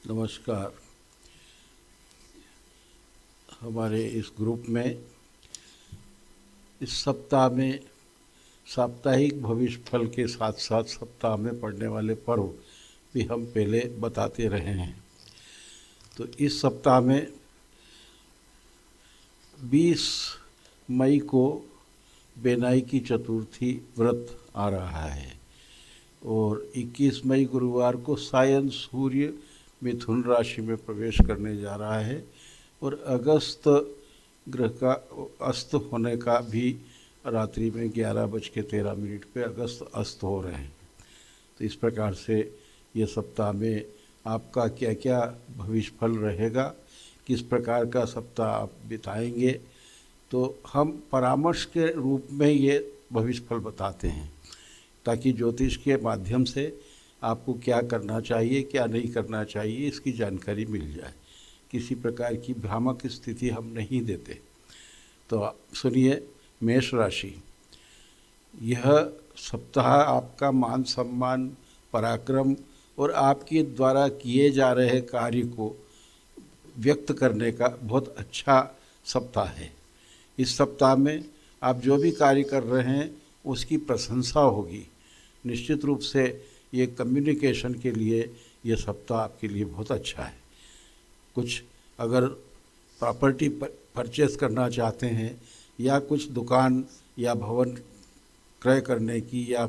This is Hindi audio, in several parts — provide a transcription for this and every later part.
नमस्कार। हमारे इस ग्रुप में इस सप्ताह में साप्ताहिक भविष्य फल के साथ साथ सप्ताह में पड़ने वाले पर्व भी हम पहले बताते रहे हैं। तो इस सप्ताह में 20 मई को बेनाई की चतुर्थी व्रत आ रहा है और 21 मई गुरुवार को सायं सूर्य मिथुन राशि में प्रवेश करने जा रहा है और अगस्त ग्रह का अस्त होने का भी रात्रि में 11:13 पे अगस्त अस्त हो रहे हैं। तो इस प्रकार से ये सप्ताह में आपका क्या क्या भविष्य फल रहेगा, किस प्रकार का सप्ताह आप बिताएंगे, तो हम परामर्श के रूप में ये भविष्य फल बताते हैं ताकि ज्योतिष के माध्यम से आपको क्या करना चाहिए क्या नहीं करना चाहिए इसकी जानकारी मिल जाए। किसी प्रकार की भ्रामक स्थिति हम नहीं देते। तो सुनिए, मेष राशि, यह सप्ताह आपका मान सम्मान, पराक्रम और आपके द्वारा किए जा रहे कार्य को व्यक्त करने का बहुत अच्छा सप्ताह है। इस सप्ताह में आप जो भी कार्य कर रहे हैं उसकी प्रशंसा होगी। निश्चित रूप से ये कम्युनिकेशन के लिए ये सप्ताह आपके लिए बहुत अच्छा है। कुछ अगर प्रॉपर्टी परचेस करना चाहते हैं या कुछ दुकान या भवन क्रय करने की या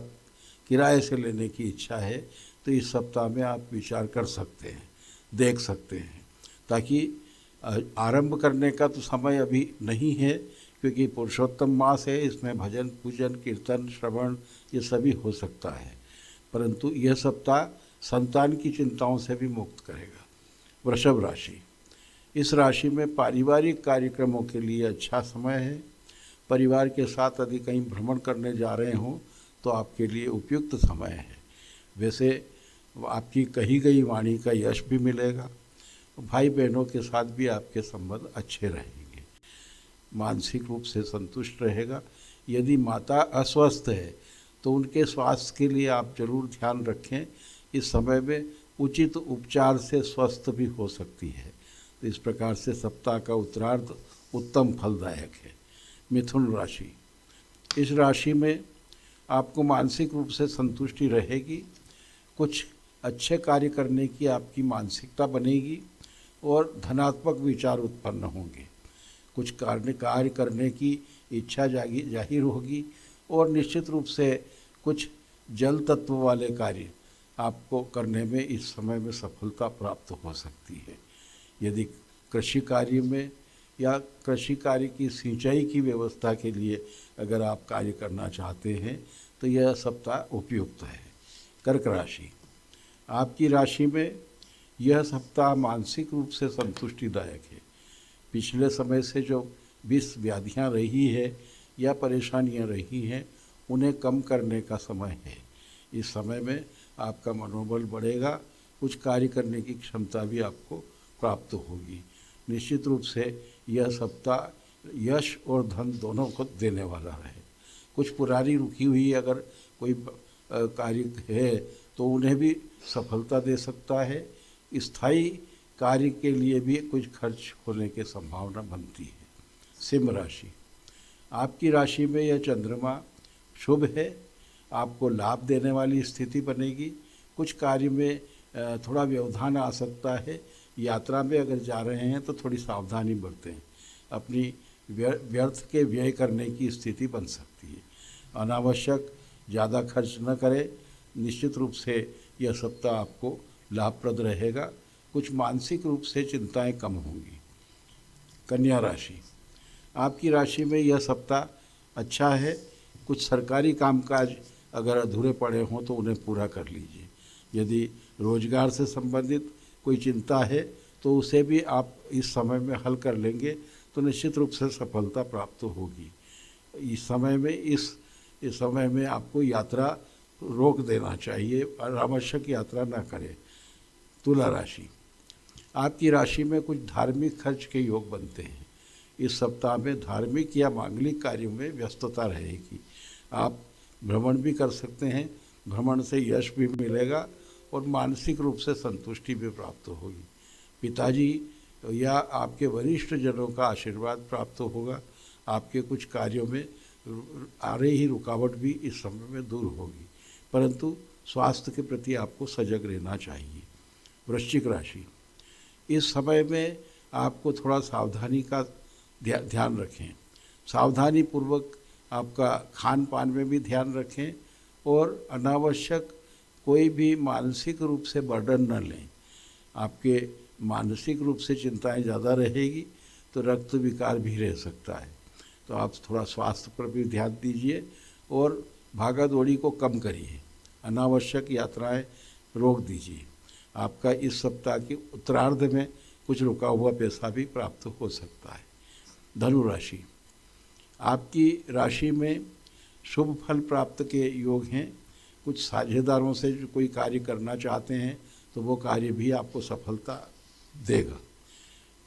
किराए से लेने की इच्छा है तो इस सप्ताह में आप विचार कर सकते हैं, देख सकते हैं। ताकि आरंभ करने का तो समय अभी नहीं है क्योंकि पुरुषोत्तम मास है, इसमें भजन पूजन कीर्तन श्रवण ये सभी हो सकता है, परंतु यह सप्ताह संतान की चिंताओं से भी मुक्त करेगा। वृषभ राशि, इस राशि में पारिवारिक कार्यक्रमों के लिए अच्छा समय है। परिवार के साथ यदि कहीं भ्रमण करने जा रहे हों तो आपके लिए उपयुक्त समय है। वैसे आपकी कही गई वाणी का यश भी मिलेगा। भाई बहनों के साथ भी आपके संबंध अच्छे रहेंगे। मानसिक रूप से संतुष्ट रहेगा। यदि माता अस्वस्थ है तो उनके स्वास्थ्य के लिए आप जरूर ध्यान रखें। इस समय में उचित उपचार से स्वस्थ भी हो सकती है। तो इस प्रकार से सप्ताह का उत्तरार्ध उत्तम फलदायक है। मिथुन राशि, इस राशि में आपको मानसिक रूप से संतुष्टि रहेगी। कुछ अच्छे कार्य करने की आपकी मानसिकता बनेगी और धनात्मक विचार उत्पन्न होंगे। कुछ कार्य करने की इच्छा जाहिर होगी और निश्चित रूप से कुछ जल तत्व वाले कार्य आपको करने में इस समय में सफलता प्राप्त हो सकती है। यदि कृषि कार्य में या कृषि कार्य की सिंचाई की व्यवस्था के लिए अगर आप कार्य करना चाहते हैं तो यह सप्ताह उपयुक्त है। कर्क राशि, आपकी राशि में यह सप्ताह मानसिक रूप से संतुष्टिदायक है। पिछले समय से जो व्याधियाँ रही है या परेशानियाँ रही हैं उन्हें कम करने का समय है। इस समय में आपका मनोबल बढ़ेगा। कुछ कार्य करने की क्षमता भी आपको प्राप्त होगी। निश्चित रूप से यह सप्ताह यश और धन दोनों को देने वाला है। कुछ पुरानी रुकी हुई अगर कोई कार्य है तो उन्हें भी सफलता दे सकता है। स्थायी कार्य के लिए भी कुछ खर्च होने की संभावना बनती है। सिंह राशि, आपकी राशि में यह चंद्रमा शुभ है। आपको लाभ देने वाली स्थिति बनेगी। कुछ कार्य में थोड़ा व्यवधान आ सकता है। यात्रा में अगर जा रहे हैं तो थोड़ी सावधानी बरतें। अपनी व्यर्थ के व्यय करने की स्थिति बन सकती है। अनावश्यक ज़्यादा खर्च न करें। निश्चित रूप से यह सप्ताह आपको लाभप्रद रहेगा। कुछ मानसिक रूप से चिंताएं कम होंगी। कन्या राशि, आपकी राशि में यह सप्ताह अच्छा है। कुछ सरकारी कामकाज अगर अधूरे पड़े हों तो उन्हें पूरा कर लीजिए। यदि रोजगार से संबंधित कोई चिंता है तो उसे भी आप इस समय में हल कर लेंगे तो निश्चित रूप से सफलता प्राप्त होगी। इस समय में आपको यात्रा रोक देना चाहिए, अनावश्यक यात्रा न करें। तुला राशि, आपकी राशि में कुछ धार्मिक खर्च के योग बनते हैं। इस सप्ताह में धार्मिक या मांगलिक कार्यों में व्यस्तता रहेगी। आप भ्रमण भी कर सकते हैं। भ्रमण से यश भी मिलेगा और मानसिक रूप से संतुष्टि भी प्राप्त होगी। पिताजी या आपके वरिष्ठ जनों का आशीर्वाद प्राप्त होगा। आपके कुछ कार्यों में आ रही रुकावट भी इस समय में दूर होगी, परंतु स्वास्थ्य के प्रति आपको सजग रहना चाहिए। वृश्चिक राशि, इस समय में आपको थोड़ा सावधानी का ध्यान रखें। सावधानी पूर्वक आपका खान पान में भी ध्यान रखें और अनावश्यक कोई भी मानसिक रूप से बर्डन न लें। आपके मानसिक रूप से चिंताएं ज़्यादा रहेगी तो रक्त विकार भी रह सकता है। तो आप थोड़ा स्वास्थ्य पर भी ध्यान दीजिए और भागा दौड़ी को कम करिए। अनावश्यक यात्राएं रोक दीजिए। आपका इस सप्ताह के उत्तरार्ध में कुछ रुका हुआ पैसा भी प्राप्त हो सकता है। धनु राशि, आपकी राशि में शुभ फल प्राप्त के योग हैं। कुछ साझेदारों से जो कोई कार्य करना चाहते हैं तो वो कार्य भी आपको सफलता देगा।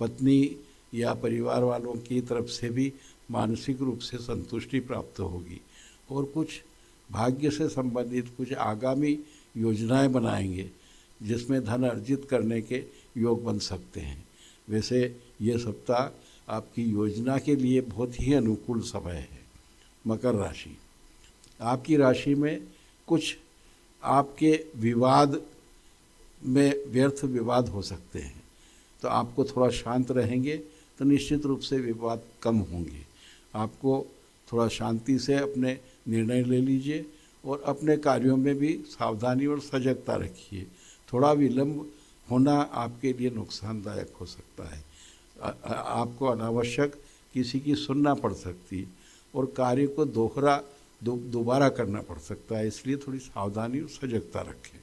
पत्नी या परिवार वालों की तरफ से भी मानसिक रूप से संतुष्टि प्राप्त होगी और कुछ भाग्य से संबंधित कुछ आगामी योजनाएं बनाएंगे जिसमें धन अर्जित करने के योग बन सकते हैं। वैसे ये सप्ताह आपकी योजना के लिए बहुत ही अनुकूल समय है। मकर राशि, आपकी राशि में कुछ आपके विवाद में व्यर्थ विवाद हो सकते हैं, तो आपको थोड़ा शांत रहेंगे तो निश्चित रूप से विवाद कम होंगे। आपको थोड़ा शांति से अपने निर्णय ले लीजिए और अपने कार्यों में भी सावधानी और सजगता रखिए। थोड़ा विलंब होना आपके लिए नुकसानदायक हो सकता है। आपको अनावश्यक किसी की सुनना पड़ सकती है और कार्य को दोबारा करना पड़ सकता है, इसलिए थोड़ी सावधानी और सजगता रखें।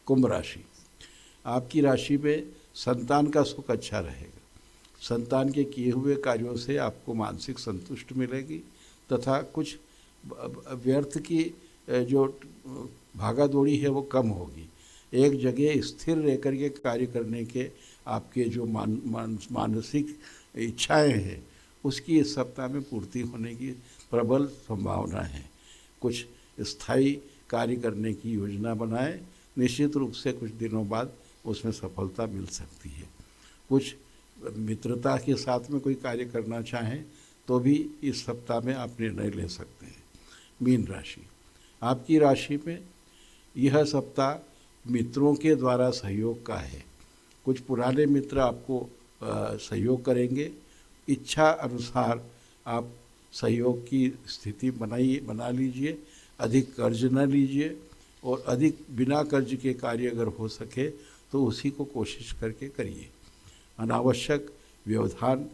कुंभ राशि, आपकी राशि में संतान का सुख अच्छा रहेगा। संतान के किए हुए कार्यों से आपको मानसिक संतुष्टि मिलेगी तथा कुछ व्यर्थ की जो भागा दौड़ी है वो कम होगी। एक जगह स्थिर रह कर के कार्य करने के आपके जो मानसिक इच्छाएं हैं उसकी इस सप्ताह में पूर्ति होने की प्रबल संभावना है। कुछ स्थायी कार्य करने की योजना बनाएं, निश्चित रूप से कुछ दिनों बाद उसमें सफलता मिल सकती है। कुछ मित्रता के साथ में कोई कार्य करना चाहें तो भी इस सप्ताह में आप निर्णय ले सकते हैं। मीन राशि, आपकी राशि में यह सप्ताह मित्रों के द्वारा सहयोग का है। कुछ पुराने मित्र आपको सहयोग करेंगे। इच्छा अनुसार आप सहयोग की स्थिति बना लीजिए। अधिक कर्ज न लीजिए और अधिक बिना कर्ज के कार्य अगर हो सके तो उसी को कोशिश करके करिए। अनावश्यक व्यवधान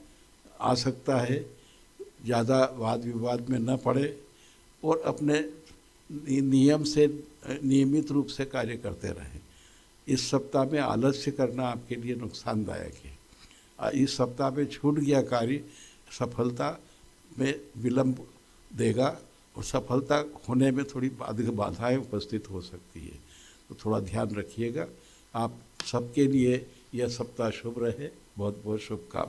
आ सकता है, ज़्यादा वाद विवाद में न पड़े और अपने नियम से नियमित रूप से कार्य करते रहें। इस सप्ताह में आलस्य करना आपके लिए नुकसानदायक है। इस सप्ताह में छूट गया कार्य सफलता में विलंब देगा और सफलता होने में थोड़ी बाधाएं उपस्थित हो सकती है, तो थोड़ा ध्यान रखिएगा। आप सबके लिए यह सप्ताह शुभ रहे। बहुत बहुत शुभकामनाएं।